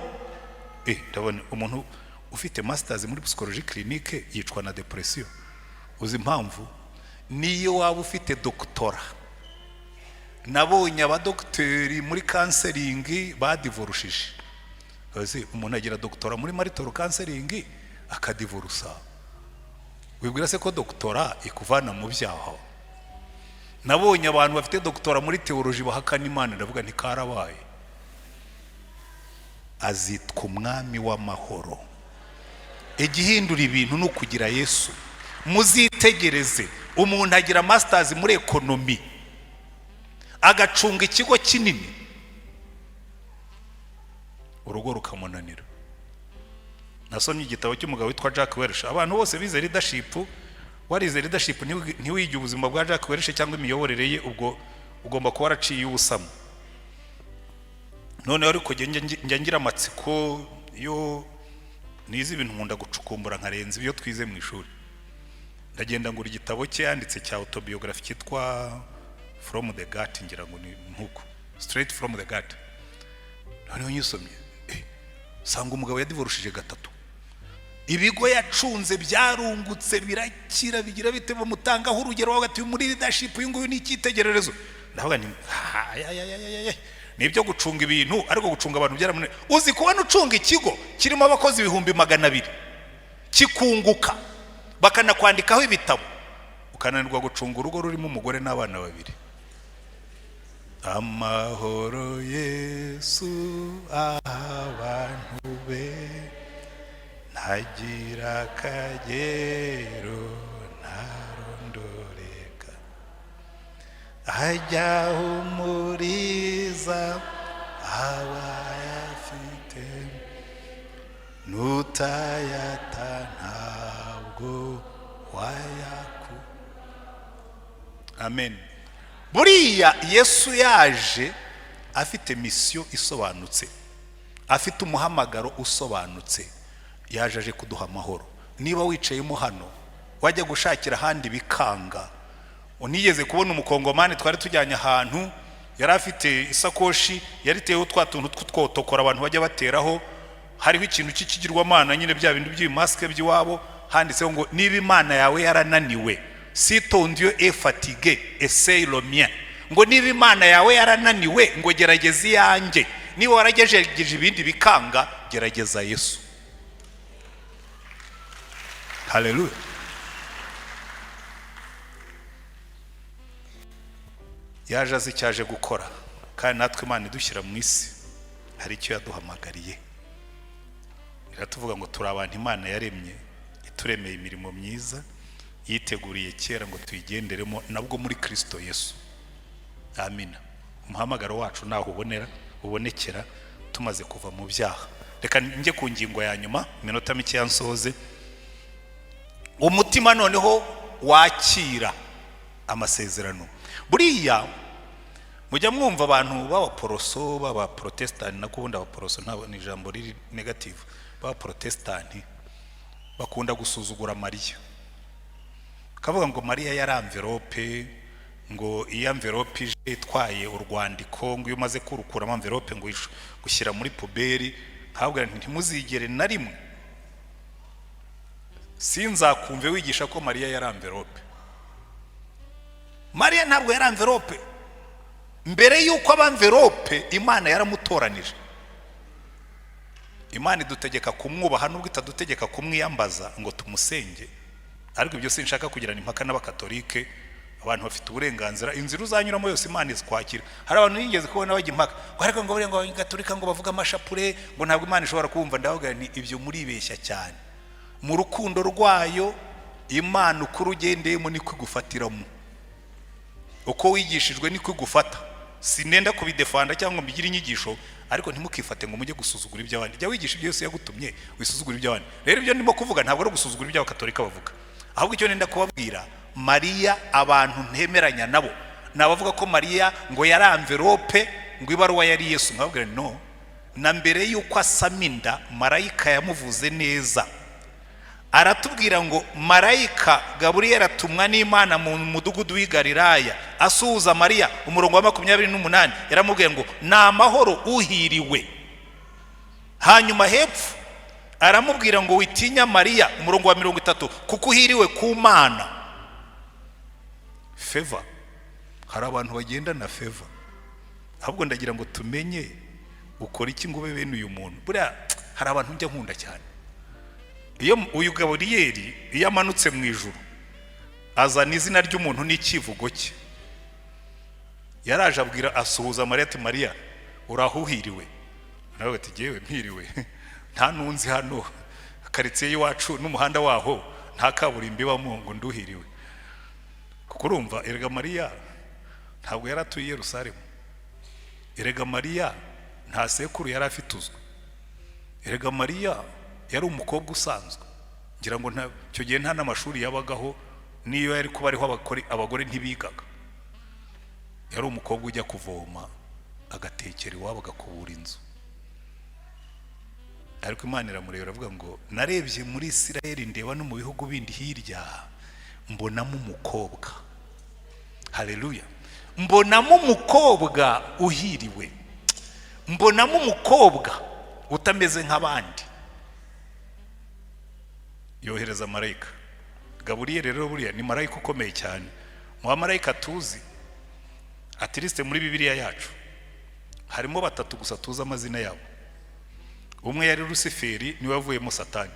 Speaker 1: Ndabona umuntu ufite masters muri psychologie clinique yicwa na depression. Uzi impamvu? Niyo waba ufite doctora. Nabonye abadokiteri muri counseling badivorushije. Uzi umuntu agira doctora muri marital counseling akadivorusa. Wibwira se ko doctora ikuvana mu byaha? Nabonye abantu bafite doctora muri theology bahakana Imana, ndavuga nti karabaye. Azitwa umwami w'amahoro. Igihindura ibintu no kugira Yesu. Muzitegereze, umuntu agira masters muri economy, agacunga ikigo kinini, urugo rukamunanira. Nasomye igitabo cy'umugabo witwa Jack Welch. Abantu bose bize leadership, warize leadership ntiwige ubuzima bwa Jack Welch cyangwa imiyoborere ye, ubwo ugomba kuba waraciye ubusamo. None ariko njya ngira amatsiko yo nize ibintu nkunda gucukumbura nkarenza ibyo twize mu ishuri. Ndagenda ngura igitabo cye yanditse cya autobiography cyitwa From the Gut, ngira ngo ni nkuko Straight from the Gut. Noneho nyisomye, sanga umugabo yadivorushije gatatu, ibigo yacunze byarungutse birakira, bigira bite bamutangaho urugero bagati muri leadership uyu nguyu ni icyitegererezo. Ndavuga ni nibyo gucunga ibintu, ariko gucunga abantu byaramune. Uzi kubona ucunga ikigo kirimo abakozi 200,000 kikunguka, bakanakwandikaho ibitabo, ukananirwa gucunga urugo rurimo umugore n'abana babiri. Amahoro Yesu abantu be ntagira akagero ntarondoreka, ajya humuriza abayafite nutayata ntabwo wayaku. Amen. Buriya Yesu yaje afite misiyo isobanutse, afite umuhamagaro usobanutse, yaje aje kuduha amahoro. Niba wicayemo hano wajya gushakira ahandi bikanga, unigeze kubona umukongomani twari tujyanye ahantu yari afite isakoshi yariteyeho twa tuntu tw'utwotokora abantu bajya bateraho, hariho ikintu cy'ikigirwamana nyine bya bintu by'imaske by'iwabo, handitseho ngo niba Imana yawe yarananiwe, si ton Dieu est fatigué, essaye le mien. Ngo niba Imana yawe yarananiwe ngo gerageza iyanjye, niba waragejeje ibindi bikanga gerageza Yesu. Haleluya. Yaje azi icyaje gukora, kandi natwe Imana idushyira mu isi hari icyo yaduhamagariye. Iratuvuga ngo turi abantu Imana yaremye, ituremeye imirimo myiza, yiteguriye kera ngo tuyigenderemo nabwo muri Kristo Yesu. Amina. Umuhamagaro wacu naho ubonekera tumaze kuva mu byaha. Reka njye ku ngingo ya nyuma, iminota mike yansoze. Umutima noneho wakira amasezerano. Buriya mujya mwumva abantu b'abaporoso b'abaprotestani, nakubunda abaporoso ntabwo ni ijambo riri negative, b'abaprotestani bakunda gusuzugura Mariya, kavuga ngo Mariya yari envelope, ngo iyi envelope ije itwaye urwandiko, ngo iyo umaze kurukuramo envelope ngo gushyira muri puberi. Kabwira nti ntimuzigere na rimwe sinzakumve wigisha ko Mariya yari envelope. Mariya ntabwo yari envelope. Mbere yuko aba envelope Imana yaramutoranije. Imana idutegeka kumwubaha nubwo itadutegeka kumwiyambaza ngo tumusenge, ariko ibyo sinshaka kugirana impaka n'abakatolike. Abantu bafite uburenganzira, inzira uzanyuramo yose Imana izkwakira. Hari abantu yigeze kubona bajya impaka, ariko ngo ngo gatolika ngo bavuga amashapure ngo ntabwo Imana ishobora kumva. Ndavuga nti ibyo muribeshya cyane. Mu rukundo rwayo Imana uko urugendeyemo niko igufatiramo, uko wigishijwe niko igufata. Sinenda kubidefanda cyangwa mbigire inyigisho, ariko ntimukifate ngo mujye gusuzugura iby'abandi. Jya wigisha ibyo Yesu yagutumye, wisuzugura iby'abandi. Rero ibyo ndimo kuvuga ntabwo ari gusuzugura iby'abakatolika bavuga, ahubwo icyo nenda kubabwira, Mariya abantu ntemeranya nabo nabavuga ko Mariya ngo yari envelope, ngo ibaruwa yari Yesu. Nkababwira no, na mbere yuko asaminda marayika yamuvuze neza. Aratubwira ngo marayika Gaburiyeli atumwa n'Imana mu mudugudu w'i Galilaya asuhuza Mariya. Umurongo wa 28 yaramubwiye ngo na amahoro uhiriwe. Hanyuma hepfo aramubwira ngo witinya Mariya, umurongo wa 30, kuko uhiriwe ku Mana. Favor. Hari abantu bagenda na favor. Ahubwo ndagira ngo tumenye ukora iki ngo ube bene uyu muntu. Buriya hari abantu njya nkunda cyane. Iyo uyu Gaburiyeli iyo amanutse mu ijuru azana izina ry'umuntu n'ikivugo cye, yaraje abwira asuhuza Mariya ati Mariya urahuhiriwe. Nawe ati jewe mpiriwe, nta nunzi hano, karitsiye y'iwacu n'umuhanda waho nta kaburimbi ibamo ngo nduhiriwe. Kuko urumva erega Mariya ntabwo yaratuye Yerusalemu. Erega Mariya nta sekuru yari afite uzwe. Erega Mariya yari umukobwa usanzwe, ngira ngo cyo gihe nta n'amashuri yabagaho, niyo yari kuba ariho abagore ntibigaga. Yari umukobwa ujya kuvoma agatekera iwabo agakubura inzu. Ariko Imana iramureba avuga ngo narebye muri Isirayeli ndeba no mu bihugu bindi hirya, mbonamo umukobwa. Haleluya. Mbonamo umukobwa uhiriwe, mbonamo umukobwa utameze nk'abandi. Yohereza marayika Gaburiyeli. Rero buriya ni marayika ukomeye cyane mu bamarayika tuzi. Atiriste muri Bibiliya yacu harimo 3 gusa tuzi amazina yabo. Umwe yari Luciferi, niwe wavuyemo Satani.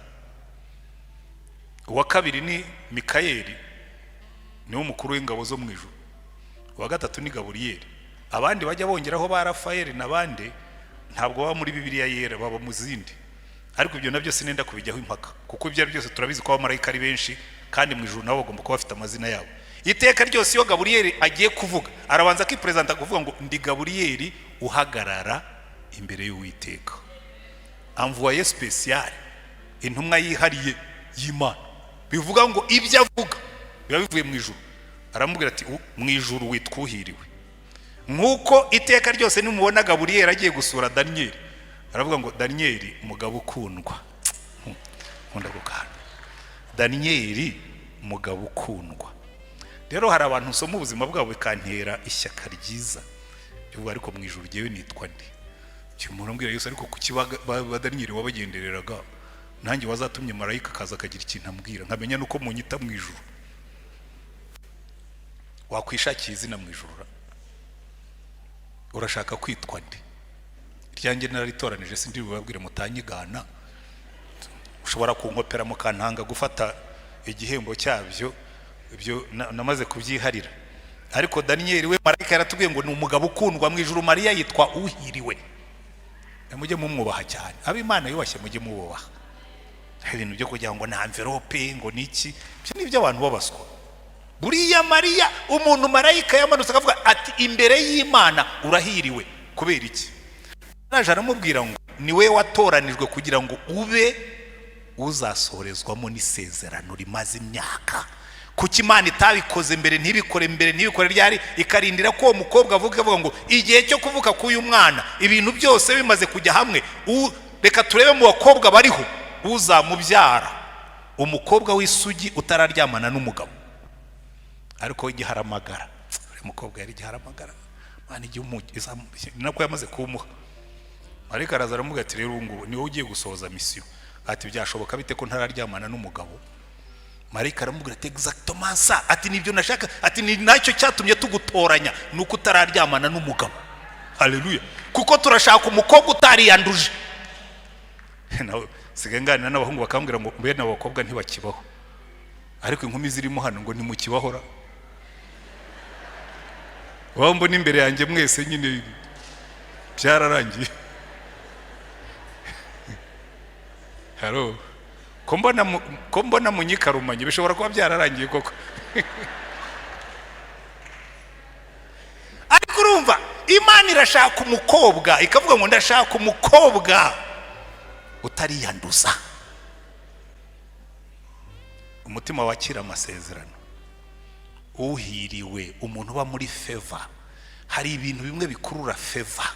Speaker 1: Uwa kabiri ni Mikayeli, niwe mukuru w'ingabo zo mu ijuru. Uwa gatatu ni Gaburiyeli. Abandi bajya bongeraho ba Rafayeli n'abandi ntabwo baba muri Bibiliya yera, baba mu zindi. Ariko ibyo nabyo sinenda kubijyaho impaka, kuko ibyo byose turabizi ko abamarayika ari benshi kandi mu ijuru nabo bagomba kuba bafite amazina yabo. Iteka ryose iyo Gaburiyeli agiye kuvuga arabanza akipresenta kuvuga ngo ndi Gaburiyeli uhagarara imbere y'Uwiteka, envoyé spécial, intumwa yihariye y'Imana. Bivuga ngo ibyo avuga biba bivuye mu ijuru. Aramubwira ati mu ijuru witwuhiriwe. Nkuko iteka ryose nimubona Gaburiyeli agiye gusura Daniel, aravuga ngo Daniel mugabo ukundwa. Nkunda gukana Daniel mugabo ukundwa. Rero hari abantu usoma ubuzima bwabo bikantera ishyaka ryiza. Byo ariko mu ijuru giye nitwa ndi. Cyumuntu mbwira Yesu ariko kuki ba Daniel wabagendereraga, nanjye wazatumye marayika kaza akagira ikintu ambwira nkamenya nuko munyita mu ijuru. Wakwishakiye izina mu ijuru, urashaka kwitwa ndi? Ryanjye naritoranije sindi bubabwire mutanyigana. Ushobora kunkopera mu kantanga gufata igihembo cyabyo, ibyo namaze kubyiharira. Ariko Daniel we marayika yaratubwiye ngo ni umugabo ukundwa mu ijuru, Mariya yitwa uhiriwe. Mujye mumwubaha cyane, ab'Imana yubashye mujye mububaha. Ibintu byo kugira ngo na envelope ngo niki, byo ni byo abantu babaswa. Buriya Mariya umuntu marayika yamanutse akavuga ati imbere y'Imana urahiriwe. Kubera iki? Naje aramubwira ngo niwe watoranijwe kugira ngo ube uzasohorezwamo n'isezerano rimaze imyaka. Kuki Imana itabikoze mbere, ntibikore mbere, ntibikore ryari, ikarindira ko umukobwa avuga ngo igihe cyo kuvuka k'uyu mwana ibintu byose bimaze kujya hamwe, reka turebe mu bakobwa bariho uzamubyara umukobwa w'isugi utararyamana n'umugabo. Ariko igiharamagara, uri mukobwa yari igiharamagara, Imana nako yamaze kumuha. Marayika araza aramubwira ati rero ngo niwe ugiye gusohoza misiyo. Ati byashoboka bite ko ntararyamana n'umugabo? Marayika aramubwira ati exactement ça, ati nibyo nashaka, ati ni nacyo cyatumye tugutoranya, nuko utararyamana n'umugabo. Haleluya. Kuko turashaka umukobwa utariyanduje. Nawe siganganira n'abahungu bakambwira ngo mbere n'abakobwa ntibakibaho, ariko inkumi zirimo hano ngo nimukibahora. Wambo n'imbere yanjye mwese nyine byararangiye. Haro ko mbona munyikarumanye bishobora kuba byararangiye koko. Ariko urumva Imana irashaka umukobwa, ikavuga ngo ndashaka umukobwa utariyanduza. Umutima wakira amasezerano, uhiriwe, umuntu uba muri favor. Hari ibintu bimwe bikurura favor.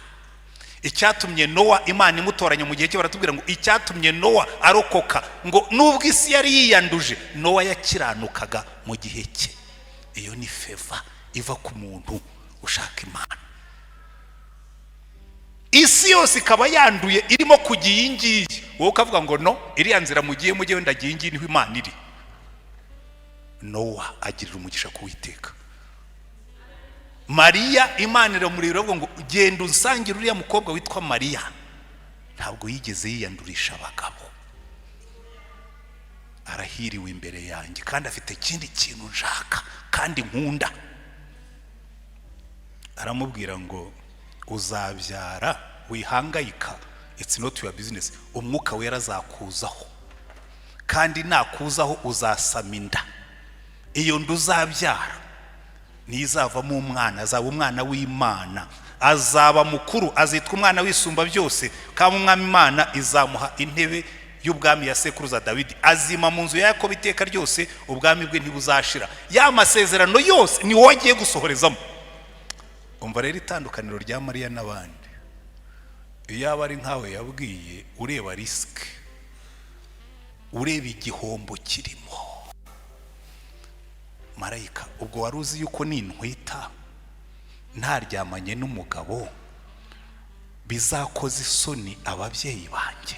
Speaker 1: Icyatumye Nowa Imana imutoranya mu gihe cyo baratubwira ngo icyatumye Nowa arokoka ngo nubwo isi yari yiyanduje, Nowa yakiranukaga mu gihe cye. Iyo ni favor iva ku muntu ushaka Imana. Isi yose ikaba yanduye irimo kugiye ingiye, wowe ukavuga ngo no, iriya nzira mugiye mujye wenda giye ingiye niho Imana iri. Nowa agirira umugisha kuwiteka. Mariya Imana iramurira avuga ngo genda usangira uriya mukobwa witwa Mariya, ntabwo yigeze yiyandurisha abagabo. Arahiriwe imbere yanjye kandi afite ikindi kintu nshaka kandi nkunda. Aramubwira ngo uzabyara wihangayika, it's not your business. Umwuka wera azakuzaho kandi nakuzaho uzasama inda. Iyo nda uzabyara nizavamo umwana, azaba umwana w'Imana, azaba mukuru, azitwa umwana w'Isumba byose. Kandi umwami Imana izamuha intebe y'ubwami ya sekuruza Dawidi, azima mu nzu ya Yakobo iteka ryose, ubwami bwe ntibuzashira. Ya masezerano yose ni wowe agiye gusohorezamo. Umva rero itandukaniro rya Mariya n'abandi. Iyo aba ari nkawe yabwiye, ureba risk, ureba igihombo kirimo. Marayika ubwo waruzi yuko nintwita ntaryamanye n'umugabo bizakoza isoni ababyeyi banjye?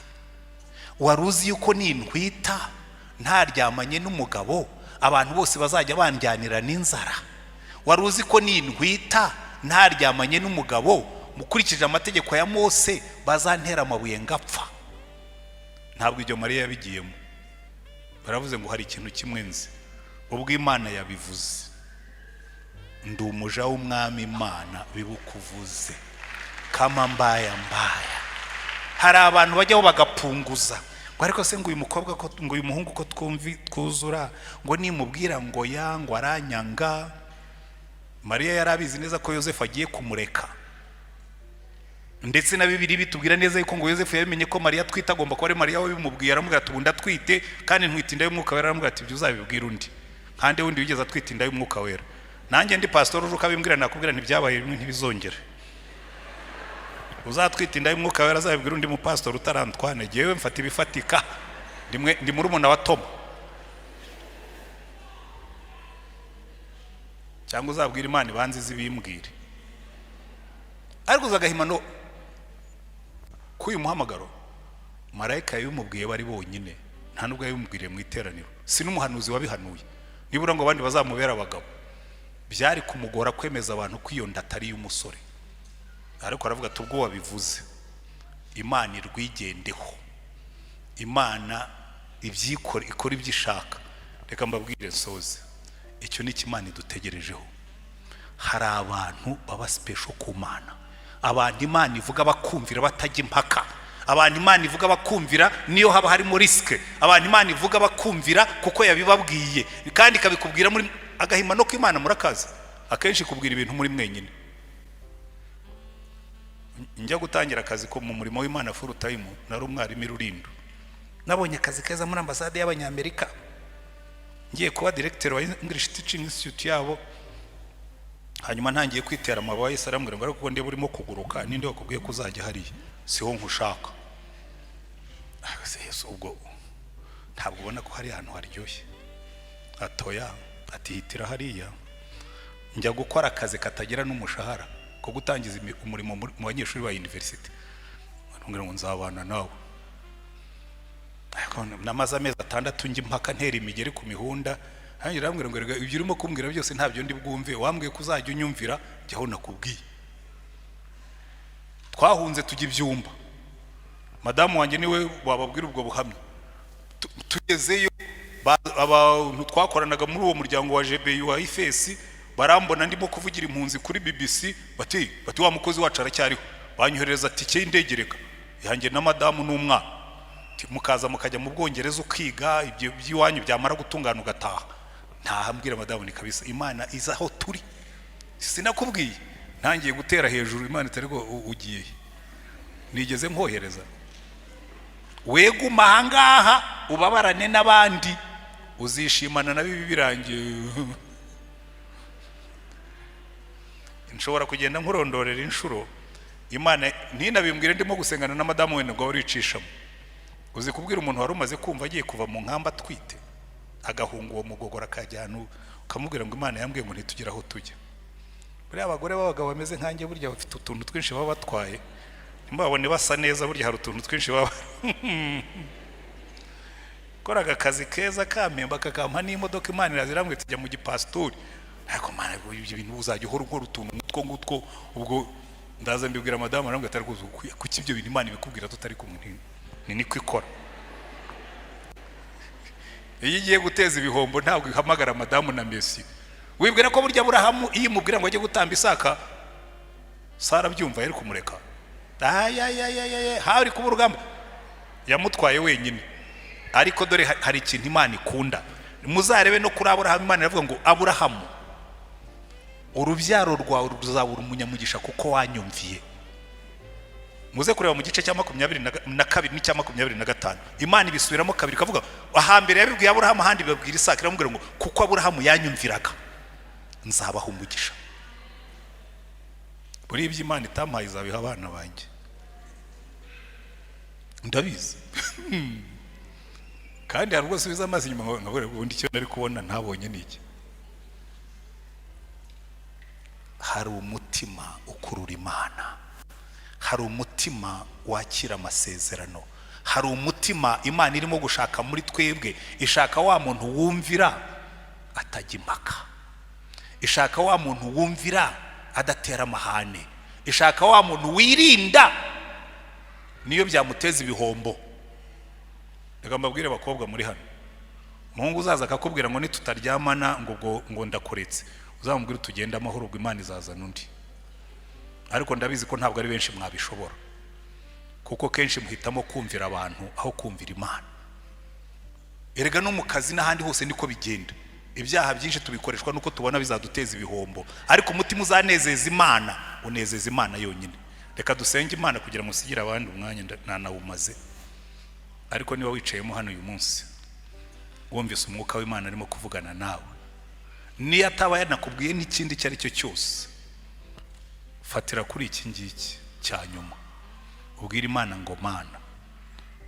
Speaker 1: Waruzi yuko nintwita ntaryamanye n'umugabo abantu bose bazajya banjyanira n'inzara? Waruzi ko nintwita ntaryamanye n'umugabo mukurikije amategeko ya Mose bazantera amabuye ngapfa? Ntabwo ibyo Mariya yabigiyemo. Baravuze ngo hari ikintu kimwe nzi, ubwo Imana yabivuze ndi umuja w'umwami Imana bibukuvuze kama mbaya. Hari abantu bajyaho bagapunguza ngo ariko se ngo uyu mukobwa ko ngo uyu muhungu ko twuzura ngo nimubwira ngo ngo aranyanga. Mariya yarabizi neza ko Yosefu agiye kumureka, ndetse na Bibiri bitubwira neza yuko ngo Yosefu yabimenye ko Mariya twita agomba kuba ari Mariya wabimubwiye, aramubwira ati ubundi atwite kandi ntwite inda y'umwuka wera. Aramubwira ati ibyo uzabibwira undi, kandi wundi wigeze atwite inda y'umwuka wera. Nanjye ndi pastor uje ukabimbwira nakubwira ntibyabaye bimwe ntibizongere. Uzatwite inda y'umwuka wera azabibwira undi mu pastor utari Antoine. Jewe mfata ibifatika, ndi murumuna wa Tom. Cyangwa uzabwira Imana ibanze zibimbwire. Ariko uzagahimano kuyu muhamagaro marayika yabimubwiye bari bonyine, nta nubwo yabimubwiriye mu iteraniro, si n'umuhanuzi wabihanuye. Nibura ngo abandi bazamubera abagabo, byari kumugora kwemeza abantu ko iyo nda atari y'umusore. Ariko aravuga ati ubwo wabivuze Imana irwigendeho, Imana ibyikora ikora ibyishaka. Reka mbabwire nsoze, icyo ni Imana idutegerejeho. Hari abantu baba special ku Mana, abantu Imana ivuga bakumvira batajya impaka, abantu Imana ivuga bakumvira niyo haba harimo risk, abantu Imana ivuga bakumvira kuko yabibabwiye kandi ikabikubwira muri agahima no kw'Imana. Murakazi akenshi kubwira ibintu muri mwenyine. Njya gutangira akazi ko mu murimo w'Imana full time, nari umwarimu Rulindo. Nabonye akazi keza muri ambasade y'Abanyamerika, ngiye kuba director wa English Teaching Institute yabo. Hanyuma ntangiye kwitera amabaye Yesu arambwira ngo ariko ndebe urimo kuguruka, ninde wakubwiye ko uzajya hariya, siho nkushaka. Yesu ubwo ntabwo ubona ko hari ahantu haryoshye? Atoya, ati hitira hariya. Njya gukora akazi katagira n'umushahara ko gutangiza umurimo mu banyeshuri ba university. Ngira ngo nzabana nawe. Namaze amezi 6 njye mpaka ntera imigeri ku mihunda. Hanyuma arambwira ngo ibyo urimo kumbwira byose ntabyo ndi bwumve, wambwiye ko uzajya unyumvira jyaho nakubwiye. Twahunze tujya ibyumba, madamu wanjye niwe wababwira ubwo buhamya. Tugezeyo abantu twakoranaga muri uwo muryango wa GBU wa IFES barambona ndimo kuvugira impunzi kuri BBC, bati wa mukozi wacu aracyariho. Banyohereza tike y'indegereka yanjye na madamu n'umwana, mukaza mukajya mu Bwongereza ukiga ibyo by'iwanyu byamara gutungana ugataha. Ntahambwira madamu ni kabisa Imana izaho turi, sinakubwiye ntangiye gutera hejuru. Imana itariko ugiye nigeze nkohereza weguma ahangaha ubabarane n'abandi uzishimana na bibi birangiye. Nshobora kugenda nkurondorera inshuro Imana ntinabimbwire ndimo gusengana na madamu wenda ngo waricishamo. Uzi kubwira umuntu wari umaze kumva agiye kuva mu nkamba twite agahunga uwo mugogora kajyana ukamubwira ngo Imana yambwiye ngo ntitugira aho tujya. Buriya abagore b'abagabo bameze nkanjye burya bafite utuntu twinshi baba batwaye, mbabone basa neza burya hari utuntu twinshi baba koraga akazi keza kamemba kakampa n'imodoka. Imana irazirambwe tujya mu gipastori, ariko Mana ibyo bintu uzajya uhora ukora utuntu ngutwo. Ubwo ndaza mbibwira madamu arambwe atari kuki ibyo bintu Imana ibikubwira tutari kumwe niko ikora. Iyo igiye guteza ibihombo ntabwo ihamagara madamu na Messi. Wibwira ko burya Aburahamu iyo imubwira ngo ajye gutamba Isaka Sara byumva yari kumureka? Hari kuba urugamba yamutwaye wenyine. Ariko dore hari ikintu Imana ikunda, muzarebe no kuri Aburahamu. Imana iravuga ngo Aburahamu urubyaro rwawe ruzabura umunyamugisha kuko wanyumviye. Muze kureba mu gice cya 22 n'icya 25 Imana ibisubiramo kabiri kavuga ahambere yabibwiye Aburahamu, handi babwira Isaka iramubwira ngo kuko Aburahamu yanyumviraga nzabaha umugisha. Buri ibyo Imana itampaye izabiha abana banjye ndabizi. Kandi hari ubwo subiza amazi inyuma nkabure ubundi icyo nari kubona ntabonye niki. Hari umutima ukurura Imana, hari umutima wakira amasezerano, hari umutima Imana irimo gushaka muri twebwe. Ishaka wa muntu wumvira atajya impaka, ishaka wa muntu wumvira adatera amahane, ishaka wa muntu wirinda niyo byamuteza ibihombo. Reka mbabwire abakobwa muri hano, umuhungu uzaza akakubwira ngo nitutaryamana ngo ndakoretse, uzamubwira tugenda amahoro ubwo Imana izazana undi. Ariko ndabizi ko ntabwo ari benshi mwabishobora, kuko kenshi muhitamo kumvira abantu aho kumvira Imana. Erega no mu kazi n'ahandi hose niko bigenda. Ibyaha byinshi tubikoreshwa nuko tubona bizaduteza ibihombo, ariko umutima uzanezeza Imana unezeza Imana yonyine. Reka dusenge Imana kugira ngo usigire abandi umwanya nanawumaze. Ariko niba wicayemo hano uyu munsi wumvise umwuka w'Imana arimo kuvugana nawe, niyo ataba yanakubwiye n'ikindi cyari cyo cyose, fatira kuri iki ngiki cya nyuma, ubwira Imana ngo Mana,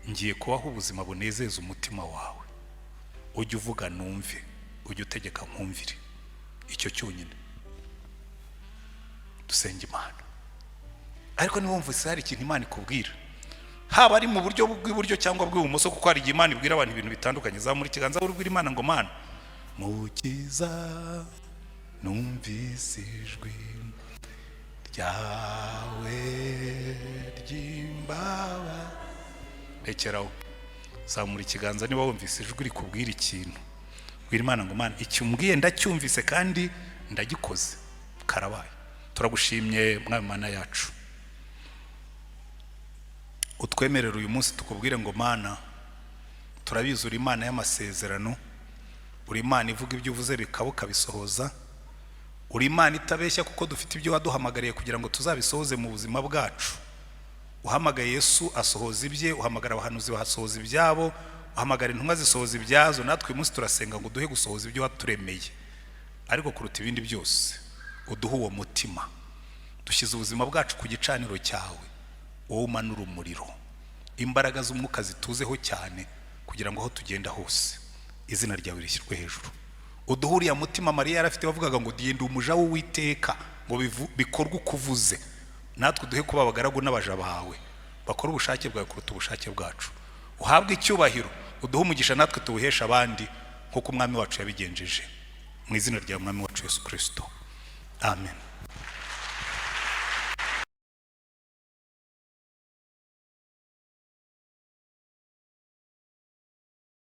Speaker 1: ngiye kubaho ubuzima bunezeza umutima wawe. Ujye uvuga numve, ujye utegeka nkumvire. Icyo cyonyine. Dusenge Imana. Ariko niba wumvise hari ikintu Imana ikubwira, haba ari mu buryo bw'iburyo cyangwa bw'ibumoso, kuko hari igihe Imana ibwira abantu ibintu bitandukanye, zamura ikiganza ubwira Imana ngo Mana, mukiza numvise ijwi ryawe ry'imbaba. Rekeraho, zamura ikiganza niba wumvise ijwi rikubwira ikintu, ubwira Imana ngo Mana, icyo umbwiye ndacyumvise kandi ndagikoze, karabaye. Turagushimye Mwami Mana yacu, utwemerera uyu munsi tukubwire ngo Mana, turabizi uri Imana y'amasezerano, uri Imana ivuga ibyo uvuze bikaba ukabisohoza, uri Imana itabeshya kuko dufite ibyo waduhamagariye kugira ngo tuzabisohoze mu buzima bwacu. Uhamagaye Yesu asohoza ibye, uhamagara abahanuzi basohoza ibyabo, uhamagara intumwa zisohoza ibyazo. Natwe uyu munsi turasenga ngo duhe gusohoza ibyo waturemeye, ariko kuruta ibindi byose uduhe uwo mutima. Dushyize ubuzima bwacu ku gicaniro cyawe, wowe umanura umuriro, imbaraga z'umwuka zituzeho cyane, kugira ngo aho tugenda hose izina ryawe rishyirwe hejuru. Uduhe uriya mutima Mariya yari afite wavugaga ngo ndi umuja w'Uwiteka, ngo bikorwe uko uvuze. Natwe duhe kuba abagaragu n'abaja bawe, bakora ubushake bwawe kuruta ubushake bwacu. Uhabwe icyubahiro, uduhe umugisha natwe tuwuhesha abandi nk'uko umwami wacu yabigenjeje. Mu izina rya Mwami wacu Yesu Kristo, amen.